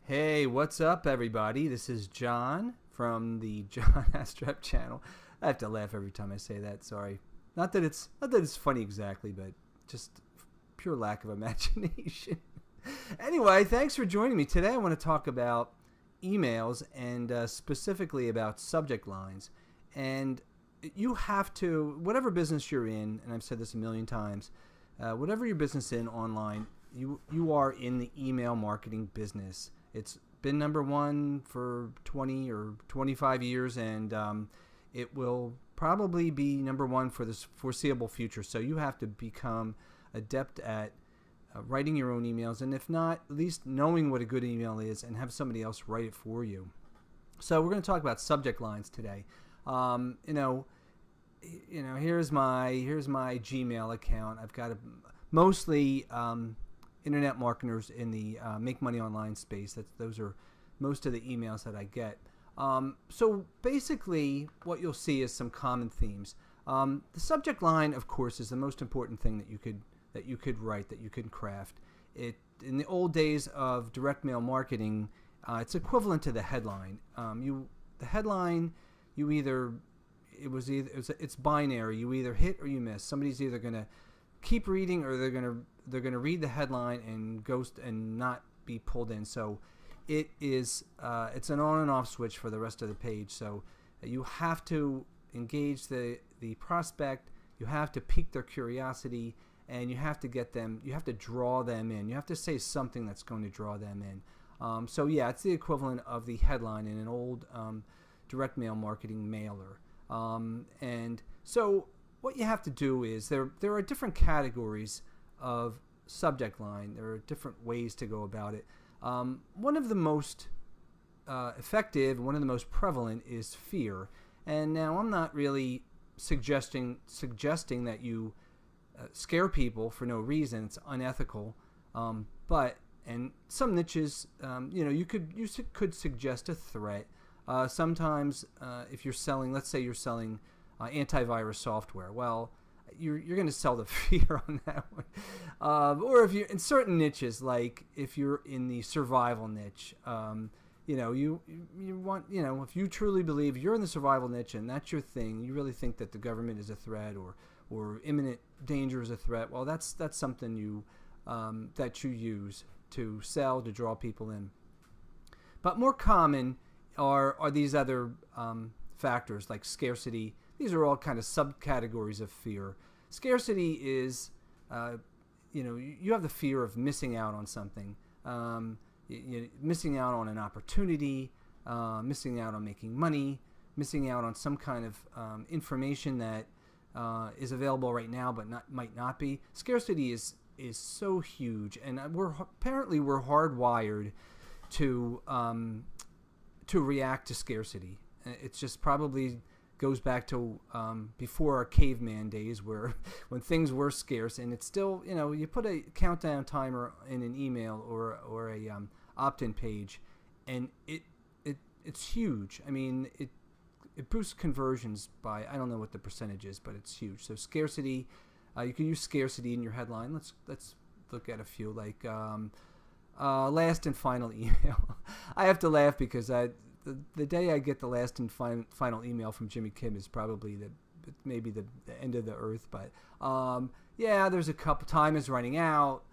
Hey, what's up, everybody? This is John from the John Astrab channel. I have to laugh every time I say that. Sorry, not that it's funny exactly, but just pure lack of imagination. Anyway, thanks for joining me today. I want to talk about emails and specifically about subject lines. And you have to, whatever business you're in, and I've said this a million times, whatever your business in online, you are in the email marketing business. It's been number one for 20 or 25 years, and it will probably be number one for this foreseeable future. So you have to become adept at writing your own emails, and if not, at least knowing what a good email is and have somebody else write it for you. So we're going to talk about subject lines today. Here's my Gmail account. I've got mostly internet marketers in the make money online space. Those are most of the emails that I get. So basically, what you'll see is some common themes. The subject line, of course, is the most important thing that you could write, that you can craft. In the old days of direct mail marketing, it's equivalent to the headline. The headline, it's binary. You either hit or you miss. Somebody's either going to keep reading or they're going to read the headline and ghost and not be pulled in. So it's an on and off switch for the rest of the page. So you have to engage the prospect. You have to pique their curiosity, and you have to draw them in. You have to say something that's going to draw them in. It's the equivalent of the headline in an old direct mail marketing mailer. And so what you have to do is there are different categories of subject line. There are different ways to go about it. One of the most effective, one of the most prevalent is fear. And now I'm not really suggesting that you scare people for no reason. It's unethical. But some niches, you could suggest a threat. Sometimes if you're selling, let's say you're selling antivirus software, well, you're going to sell the fear on that one. Or if you're in certain niches, like if you're in the survival niche, you want, if you truly believe you're in the survival niche and that's your thing, you really think that the government is a threat or imminent danger is a threat. Well, that's something that you use to sell, to draw people in. But more common are these other factors like scarcity. These are all kind of subcategories of fear. Scarcity is, you have the fear of missing out on something, missing out on an opportunity, missing out on making money, missing out on some kind of information that is available right now but might not be. Scarcity is so huge, and we're hardwired to react to scarcity. It's just probably goes back to before our caveman days, when things were scarce, and it's still, you put a countdown timer in an email or a opt-in page, and it's huge. I mean, it boosts conversions by, I don't know what the percentage is, but it's huge. So scarcity, you can use scarcity in your headline. Let's look at a few, like last and final email. I have to laugh because the day I get the last and final email from Jimmy Kim is probably maybe the end of the earth. But there's a couple. Time is running out.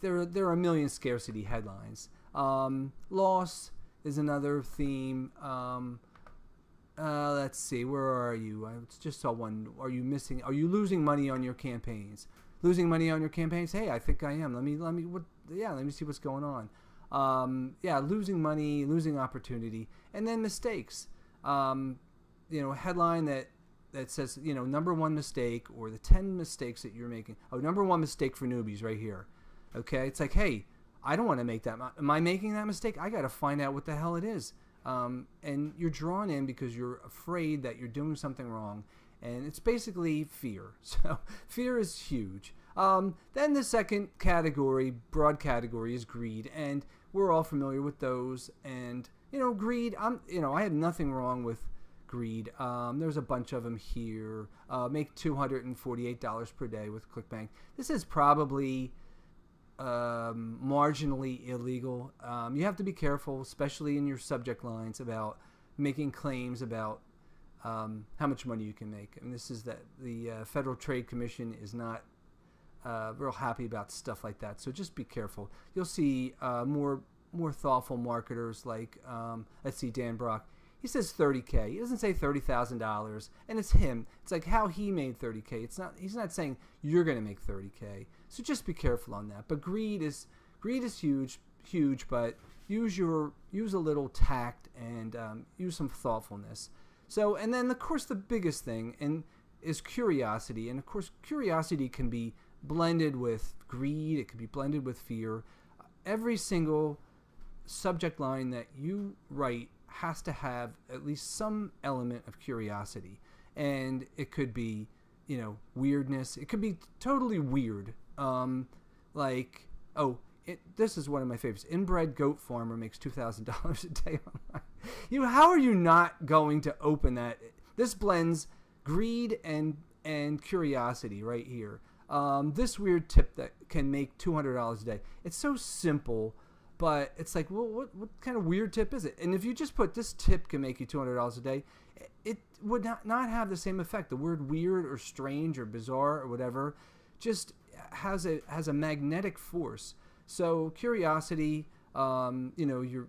There are a million scarcity headlines. Loss is another theme. Let's see. Where are you? I just saw one. Are you losing money on your campaigns? Losing money on your campaigns? Hey, I think I am. Let me see what's going on. Losing money, losing opportunity, and then mistakes. A headline that says, number one mistake, or the 10 mistakes that you're making. Oh, number one mistake for newbies right here. Okay, it's like, hey, I don't want to make that. Am I making that mistake? I got to find out what the hell it is. And you're drawn in because you're afraid that you're doing something wrong. And it's basically fear. So fear is huge. Then the second category, broad category, is greed, and we're all familiar with those. And greed. I have nothing wrong with greed. There's a bunch of them here. Make $248 per day with ClickBank. This is probably marginally illegal. You have to be careful, especially in your subject lines, about making claims about how much money you can make. And this is that the Federal Trade Commission is not real happy about stuff like that. So just be careful. You'll see more thoughtful marketers like, let's see, Dan Brock. He says $30K. He doesn't say $30,000, and it's him. It's like how he made $30K. It's not. He's not saying you're going to make $30K. So just be careful on that. But greed is huge. But use a little tact and use some thoughtfulness. So, and then of course the biggest thing is curiosity, and of course curiosity can be blended with greed. It can be blended with fear. Every single subject line that you write has to have at least some element of curiosity, and it could be, weirdness. It could be totally weird, like, this is one of my favorites. Inbred goat farmer makes $2,000 a day online. How are you not going to open that? This blends greed and curiosity right here. This weird tip that can make $200 a day. It's so simple. But it's like, well, what kind of weird tip is it? And if you just put this tip can make you $200 a day, it would not have the same effect. The word weird or strange or bizarre or whatever just has a magnetic force. So curiosity, you're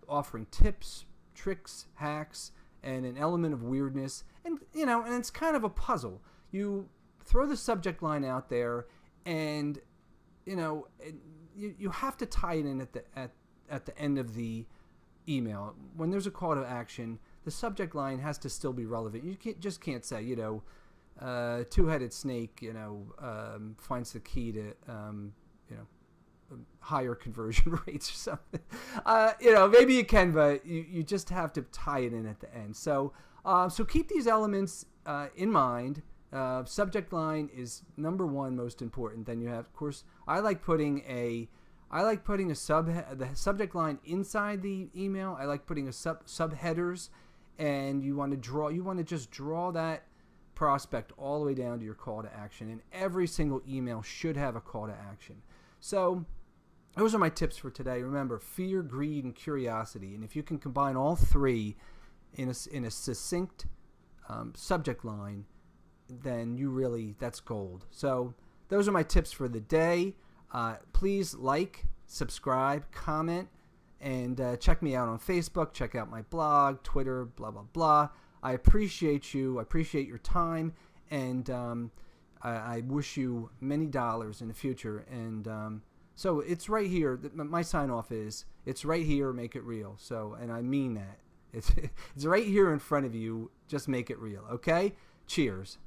offering tips, tricks, hacks, and an element of weirdness, and and it's kind of a puzzle. You throw the subject line out there, and you have to tie it in at the end of the email. When there's a call to action, the subject line has to still be relevant. You can't say, two-headed snake, finds the key to, higher conversion rates or something. Maybe you can, but you just have to tie it in at the end. So keep these elements in mind. Subject line is number one most important. Then you have, of course, I like putting the subject line inside the email. I like putting a subheaders, and you want to just draw that prospect all the way down to your call to action. And every single email should have a call to action. So those are my tips for today. Remember, fear, greed, and curiosity. And if you can combine all three in a succinct subject line, then that's gold. So those are my tips for the day. Please like, subscribe, comment, and check me out on Facebook. Check out my blog, Twitter, blah, blah, blah. I appreciate you. I appreciate your time. And I wish you many dollars in the future. And so it's right here. My sign off is, it's right here, make it real. So, and I mean that. It's right here in front of you. Just make it real. Okay? Cheers.